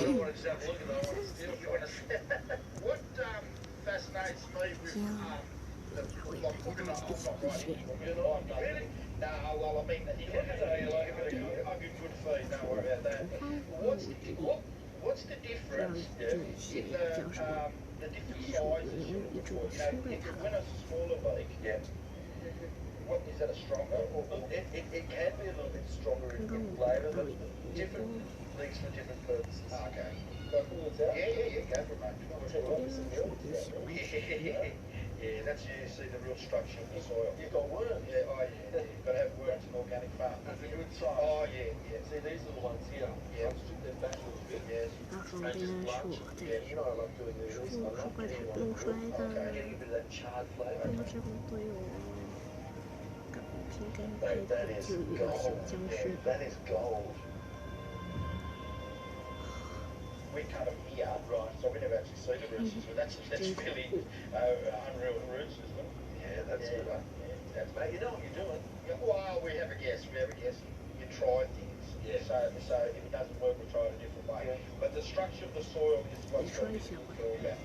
don't want to just have a look at that. I want to steal. What fascinates me with like cooking, I'm not right anymore. Really? No, well, I mean, you can say like a good feed. Don't worry about that. What's the difference in the different sizes? You know, when it's a smaller beak, what is that a stronger? It can be a little bit stronger in flavour, but different leeks for different purposes. Okay. Yeah, go for it, yeah, that's you see the real structure of the soil. You've got worms. Yeah, oh yeah. You've got to have worms in organic farming. That's a good size. Oh yeah. See these little ones here. Yeah. I'll strip them back a little bit. Yes. And just blanch. Yeah, you know I love doing these. I love getting one. Okay. Getting a bit of that charred flavour. That is gold. Yeah, that is gold. We cut them here, right, so we never actually see the root system. That's really unreal root system. Yeah, that's good. That's, mate, you know what you're doing. Yeah, well, we have a guess. You try things. Yeah. So if it doesn't work, we try it a different way. Yeah. But the structure of the soil is what's all about.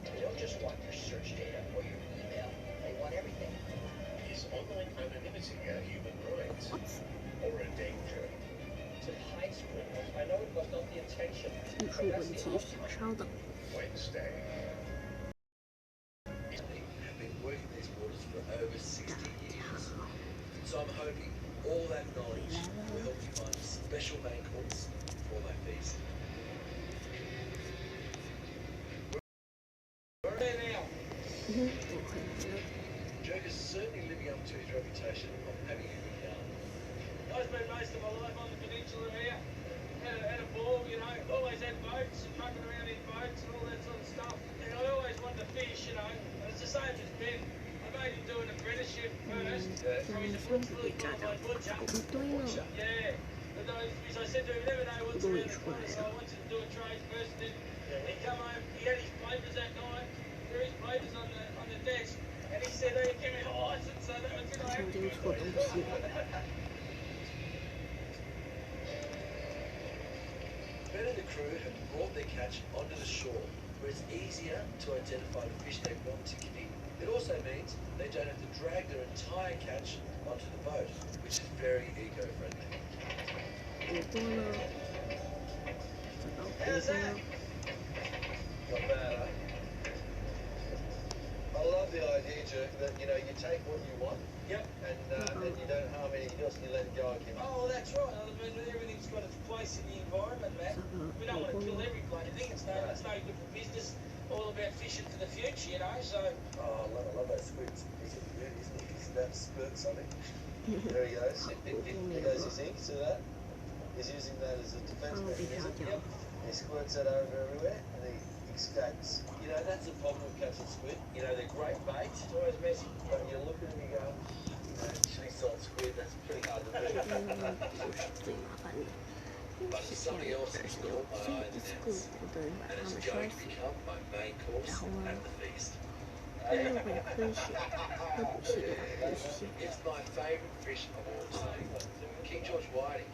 They don't just want your search data or your email. They want everything. Is online anonymity a human right? Or a danger? To hide scribbles. I know it was not the intention. Wednesday. I've been working these waters for over 60 years. So I'm hoping all that knowledge will help you find a special main course for my feast. Where are they now? Joker's certainly living up to his reputation of having a good yarn. I spent most of my life on the peninsula here. Had a ball, you know, always had boats, mucking around in boats and all that sort of stuff. And I always wanted to fish, you know, and it's the same as Ben. I made him do an apprenticeship first. So he's a fully qualified butcher. Yeah. As I said to him, never know what's around the corner, so I wanted to do a trade first. Then he'd come home, he had his papers that night, threw his papers on the desk, and he said, hey, give me the license. So that was it. I had to do it. Ben and the crew have brought their catch onto the shore, where it's easier to identify the fish they want to keep. It also means they don't have to drag their entire catch onto the boat, which is very eco-friendly. How's that? Not bad, eh? I love the idea, Jerk, that you take what you want. Yep. And you don't harm anything else and you let it go again. Oh, that's right. I mean, everything's got its place in the environment, Matt. We don't want to kill every bloody thing. It's no good for business. All about fishing for the future, you know, so... Oh, I love those squids. He's a bird, isn't he? He's that spurt something. There he goes. There goes his ink, see that? He's using that as a defense mechanism. Yep. He squirts that over everywhere and he escapes. You know, that's the problem with catching squid. You know, they're great bait. It's always messy. But you look at them and you go, chase on squid, that's pretty hard to do. But it's something else that's caught my eye in the nets, and it's going to become my main course at the feast. It's my favourite fish of all time, King George whiting.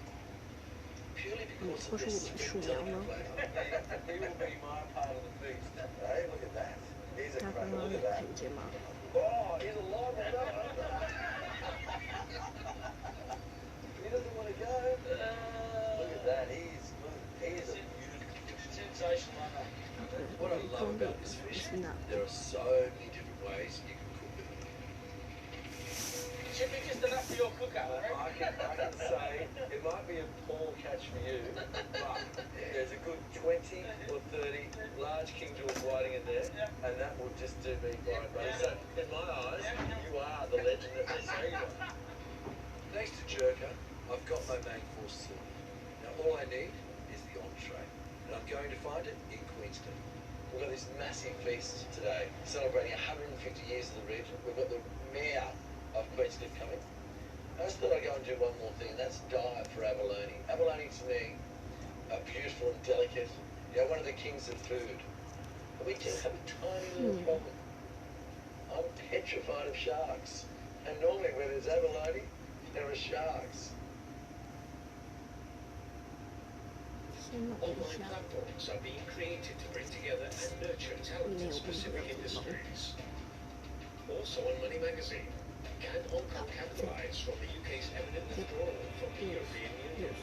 Purely because of this sweet delicate flavour. He will be my part of the feast. Hey, look at that. He's a cracker, look at that. Oh, he's a long one. He doesn't want to go. Look at that. He is a beautiful fish. Sensational, what I love about this fish, there are so many different ways you can cook it. Should be just enough for your cooker. I can say it might be a poor catch for you, but there's a good 20 or 30 large King George whiting in there, and that will just do me fine, buddy. So, in my eyes, you are the legend that they say you are. Thanks to Jerker, I've got my main course sorted. Now all I need is the entree, and I'm going to find it in Queenston. We've got this massive feast today, celebrating 150 years of the region. We've got the mayor of Queenston coming. I just thought I'd go and do one more thing, and that's dive for abalone. Abalone to me are beautiful and delicate, one of the kings of food. But we do have a tiny little problem. I'm petrified of sharks, and normally where there's abalone, there are sharks. Online platforms are being created to bring together and nurture talent in specific industries. Also on Money Magazine, can Hong Kong capitalize from the UK's eminent withdrawal from the European Union?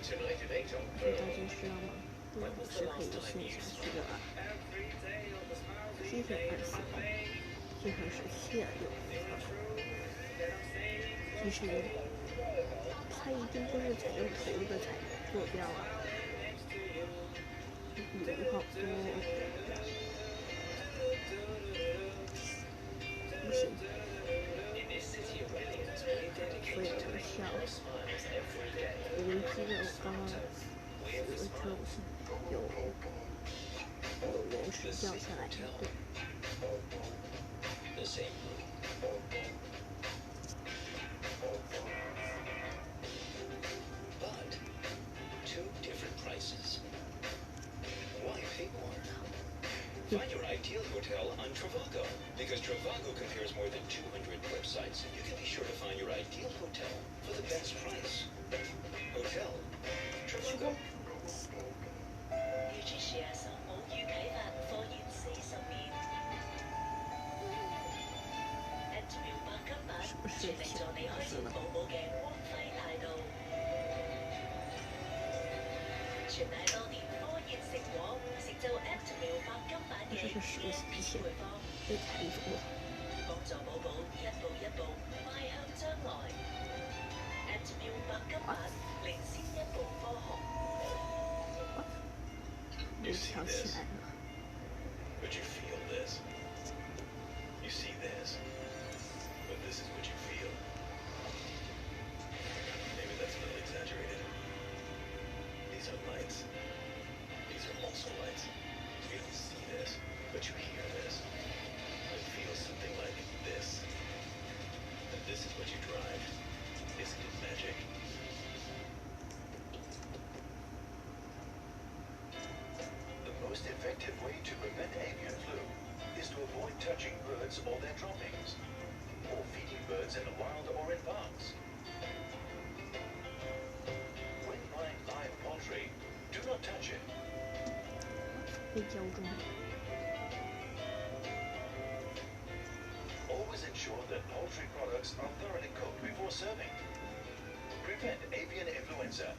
Tonight at 8 on Pearl. When was the last time you smiled? Every day of the smiles we made on my face. 这还是谢六其实它一定不是采用头的彩坐标啊，5号多不行，所以我笑。我们记得我刚刚死的时候有人是掉下来的。The same but 2 different prices. Why pick one? Find your ideal hotel on Trivago, because Trivago compares more than 200 websites, and you can be sure to find your ideal hotel for the best price. Hotel Trivago. 預注樹下手冇預啟發，貨源40年。Active 白金版全力助你開展寶寶嘅光輝大道。全賴多年科研成果，成就 Active 白金版嘅醫療智慧方，幫助寶寶一步一步邁向將來。Active 白金版領先一步科學。You see this? But you feel this. You see this, but this is what you feel. Maybe that's a little exaggerated. These are lights. These are also lights. You don't see this, but you hear this. It feels something like this. And this is what you drive. Isn't it magic? The most effective way to prevent avian flu is to avoid touching birds or their droppings, or feeding birds in the wild or in parks. When buying live poultry, do not touch it. 被浇中。 Always ensure that poultry products are thoroughly cooked before serving. Prevent avian influenza.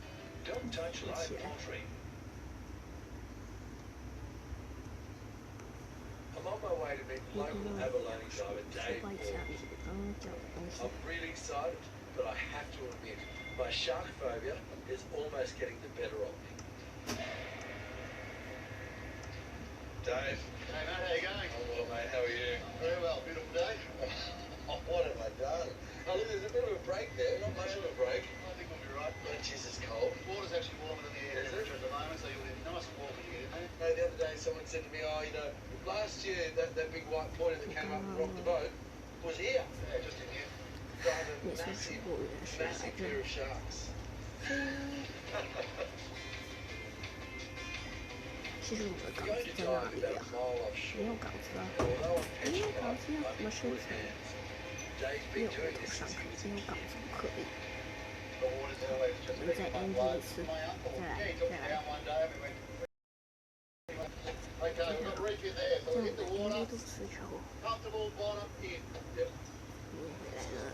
Don't touch live poultry. I'm on my way to meet local abalone diver Dave. I'm really excited, but I have to admit, my shark phobia is almost getting the better of me. Dave. Hey mate, how you going? Oh, well, mate, how are you? Very well, beautiful day. Oh, what have I done? Oh, look, there's a bit of a break there, not much of a break. I think we'll be right. Oh, jeez, it's cold. The water's actually warmer than the air temperature at the moment, so you'll be nice and warm when you get in there. No, the other day someone said to me, oh, you know, last year that big white pointer that came up and rocked the boat was here. Yeah, just in here. Driving a massive pair of sharks. 其实我们的稿子在哪里呀？没有稿子啊，没有稿子要怎么生存？没有回头上课，没有稿子不可以。我们再 end 一次，再来。Okay, we've got a reef in there, so we hit the water. 肚子之后， Comfortable bottom in. Yep. 又回来了。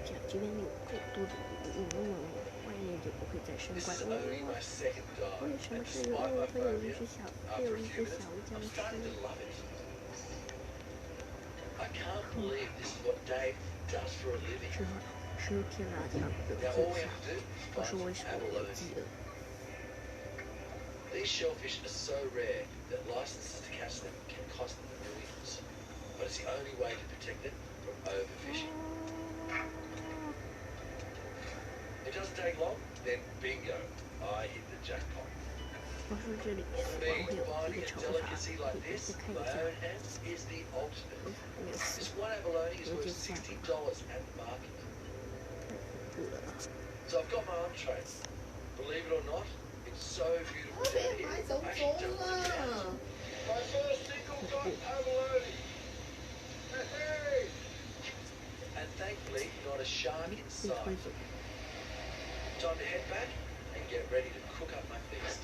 这样这边有够多的外面就不会再生怪物了。为什么是有会有一只小僵尸？ I can't believe this is what Dave does for a living. 是天然的 Now all we have to do不 is 是为 find 什么 abalone. 我记得。 These shellfish are so rare that licenses to catch them can cost them millions. But it's the only way to protect them from overfishing. It doesn't take long, then bingo, I hit the jackpot. 我说这里死亡会有一 Finding 个 a 仇 delicacy 杀， like 你 this 再 in 看 my 一下， own hands is the ultimate. 没有死， This one abalone is worth Just $60 at the market. 太恐怖了。 So I've got my entree. Believe it or not, it's so beautiful down here. I actually don't want to catch. My first single got abalone. And thankfully, not a shark 被 inside. 推走。 Time to head back and get ready to cook up my feast.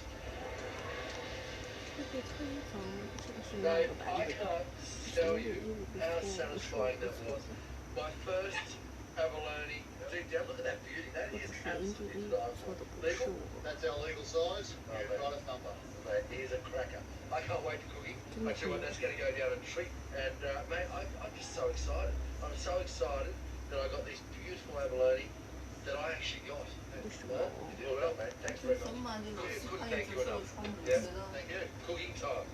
会被推走，这个是另外一 Mate, 个版 I 本。 can't 神 tell 的 you 衣物被 how 脱，不是我 satisfying 的 that 错 was. 的。 My first abalone. Dig down, look at that beauty. That 或者 is 是因为 absolutely 错的 delightful. 不是 Legal? 我， That's our legal size. You've got a thumper. That is a cracker. I can't wait to cook it. I tell you what, that's going to go down a treat. And mate, I'm just so excited. I'm so excited that I got this beautiful abalone that I actually got. 为什么？ You did well, mate. Thanks 之 very 前 much. 嘛，这种 Yeah, 西 couldn't 汉 thank 也 you 是有 enough. 川普 Yeah, 吃的。 thank you. Cooking time.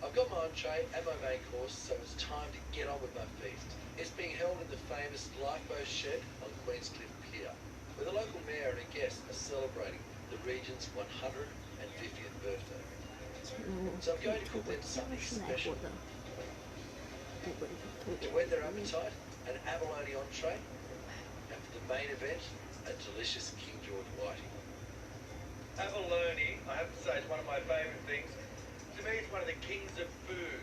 I've got my entree and my main course, so it's time to get on with my feast. It's being held in the famous lifeboat shed on Queenscliff Pier, where the local mayor and a guest are celebrating the region's 150th birthday. 嗯， So I'm 对 going to 土 cook 本 them 家 something 是来 special. 过的，土本土 To 本 whet their 里面 appetite, an abalone entree, and for the main event, a delicious King George whiting. Abalone, I have to say, is one of my favourite things. To me, it's one of the kings of food.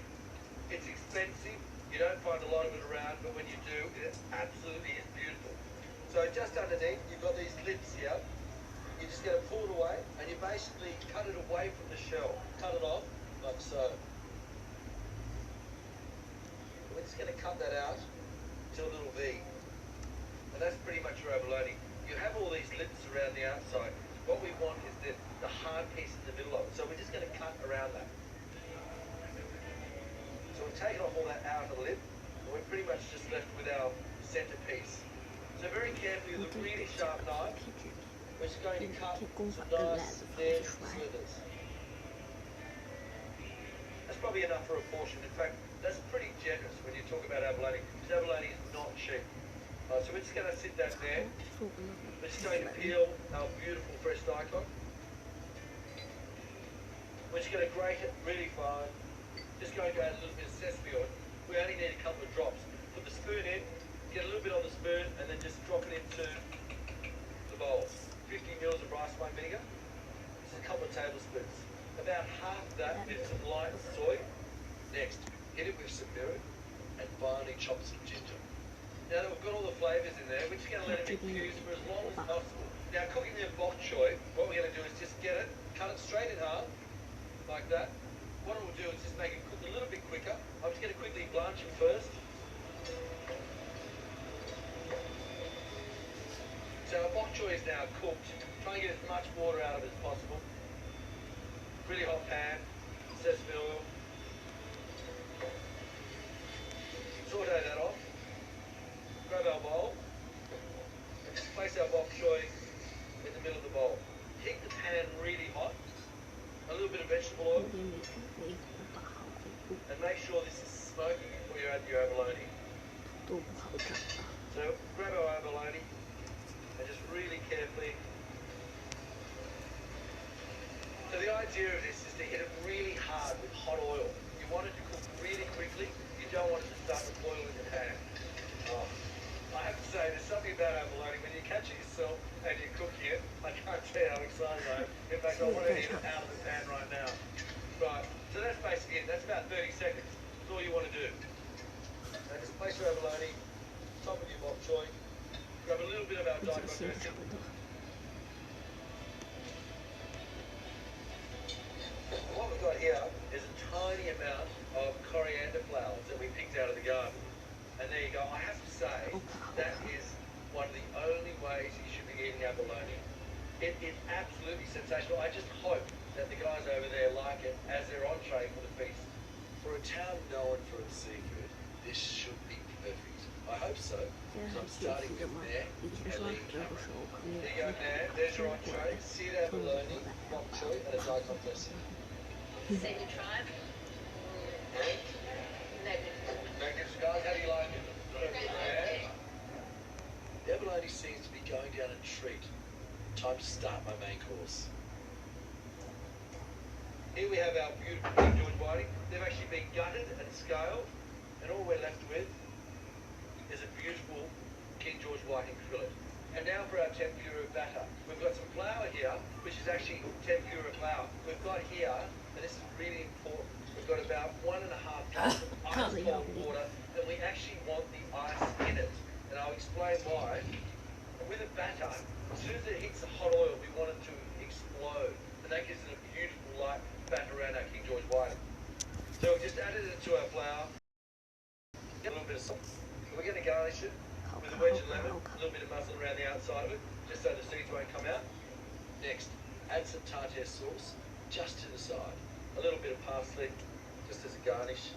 It's expensive. You don't find a lot of it around, but when you do, it absolutely is beautiful. So just underneath, you've got these lips here. You're just going to pull it away, and you basically cut it away from the shell. Cut it off, like so. We're just going to cut that out to a little V. And that's pretty much your abalone. You have all these lips around the outside. What we want is the hard piece in the middle of it. So we're just going to cut around that. So we've taken off all that outer lip, and we're pretty much just left with our centerpiece. So very carefully with a really sharp knife, we're just going to cut some nice thin slithers. That's probably enough for a portion. In fact, that's pretty generous when you talk about abalone, because abalone is not cheap. So we're just going to sit that there. 做个那个 We're just going to peel our beautiful fresh daikon. We're just going to grate it really fine. Just going to add a little bit of sesame oil. We only need a couple of drops. Put the spoon in, get a little bit on the spoon, and then just drop it into the bowl. 50 mils of rice wine vinegar. Just a couple of tablespoons. About half that with some light soy. Next, hit it with some mirin and finely chop some ginger. Now that we've got all the flavours in there, we're just going to let it infuse for as long as possible. Now cooking the bok choy, what we're going to do is just get it, cut it straight in half, like that. What it will do is just make it cook a little bit quicker. I'm just going to quickly blanch it first. So our bok choy is now cooked. Try and get as much water out of it as possible. Really hot pan, sesame oil. Saute that off. Grab our bowl and just place our bok choy in the middle of the bowl. Heat the pan really hot. A little bit of vegetable 有 oil. 点美不好美 And make sure this is smoking before you add your abalone. 都不好长啊。 So grab our abalone and just really carefully. So the idea of this is to hit it really hard with hot oil. You want it to cook really quickly. You don't want it to start to boil in the pan. Oh, I have to say, there's something about abalone when you catch it yourself and you're cooking it. I can't tell you how excited I am. In fact, I want to eat it out of the pan right now. Right, so that's basically it. That's about 30 seconds. That's all you want to do. Now just place your abalone, top of your bok choy, grab a little bit of our 比较 daikon 现 dressing. 成的。 What we've got here is a tiny amount of coriander flowers that we picked out of the garden. And there you go. I have to say, that is one of the only ways you should be eating abalone. It is absolutely sensational. I just hope that the guys over there like it as their entree for the feast. For a town known for its seafood, this should be perfect. I hope so. 现在 So 还 I'm 是有 starting 皮的 with 吗？ there 以前 and 说 leaving 这个 camera. 时候可能 There you go, man. There's your entree. Seared abalone, bok choy, and a daikon dressing. Say the tribe. Negative. Magnificent, guys. How do you like it? Yeah. The abalone seems to be going down a treat. Time to start my main course. Here we have our beautiful King George whiting. They've actually been gutted and scaled, and all we're left with is a beautiful King George whiting fillet. And now for our tempura batter. We've got some flour here, which is actually tempura flour. We've got here, and this is really important, we've got about 1.5 cups of ice cold water, and we right? As soon as it hits the hot oil, we want it to explode. And that gives it a beautiful light back around our King George whiting. So we've just added it to our flour. A little bit of salt. So we're going to garnish it with a wedge of lemon, a little bit of muslin around the outside of it, just so the seeds won't come out. Next, add some tartare sauce just to the side. A little bit of parsley, just as a garnish.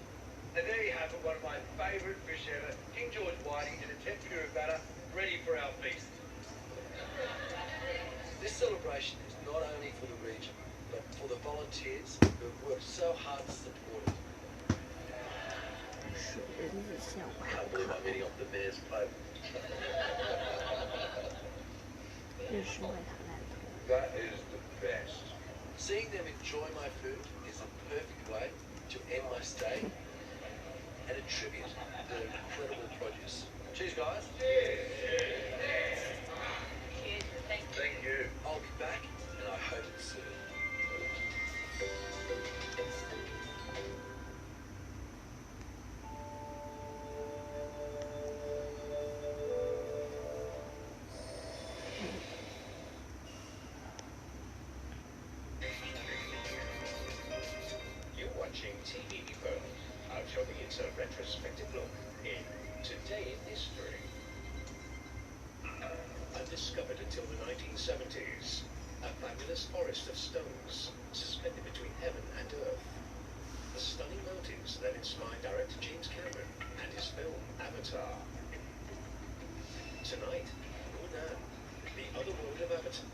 And there you have it, one of my favourite fish ever, King George whiting in a tempura batter, ready for our feast. This celebration is not only for the region, but for the volunteers who have worked so hard to support it. 是日下午还 Can't 不 believe 看 I'm eating off the mayor's plate. 日式外塔烂头。 That is the best. Seeing them enjoy my food is a perfect way to end my stay and attribute their incredible produce. Cheers, guys. Thank you. I'll be back, and I hope it's soon. You're watching TV Depot. I'll show you it's a retrospective look in Today in History. Undiscovered until the 1970s, a fabulous forest of stones suspended between heaven and earth. The stunning mountains that inspired director James Cameron and his film Avatar. Tonight, Hunan, the other world of Avatar.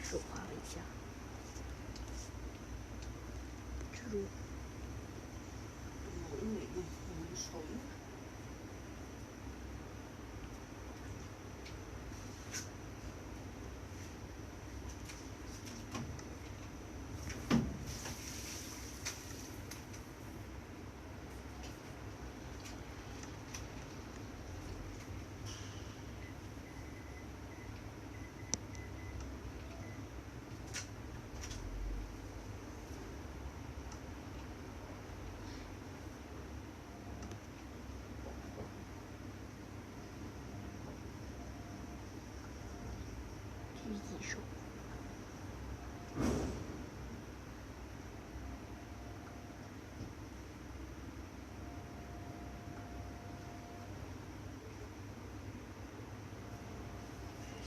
手画了一下，蜘蛛。手。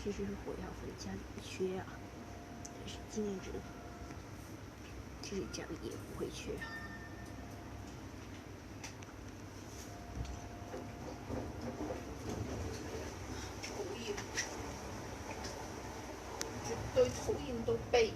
其实是火药粉家里不缺啊，但是纪念纸其实家里也不会缺。投影，绝對討厭到痹。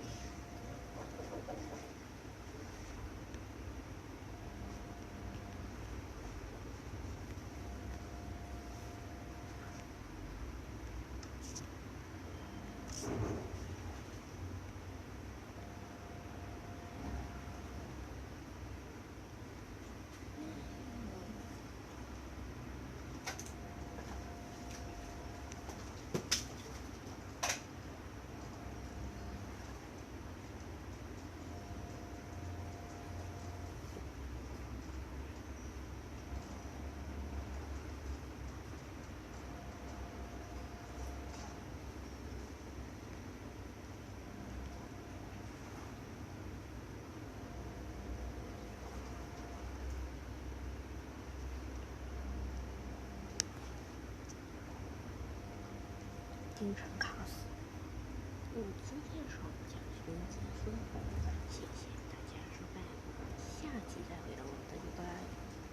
经常卡死。今天的讲就结束了，谢谢大家收看，下期再会喽，拜拜。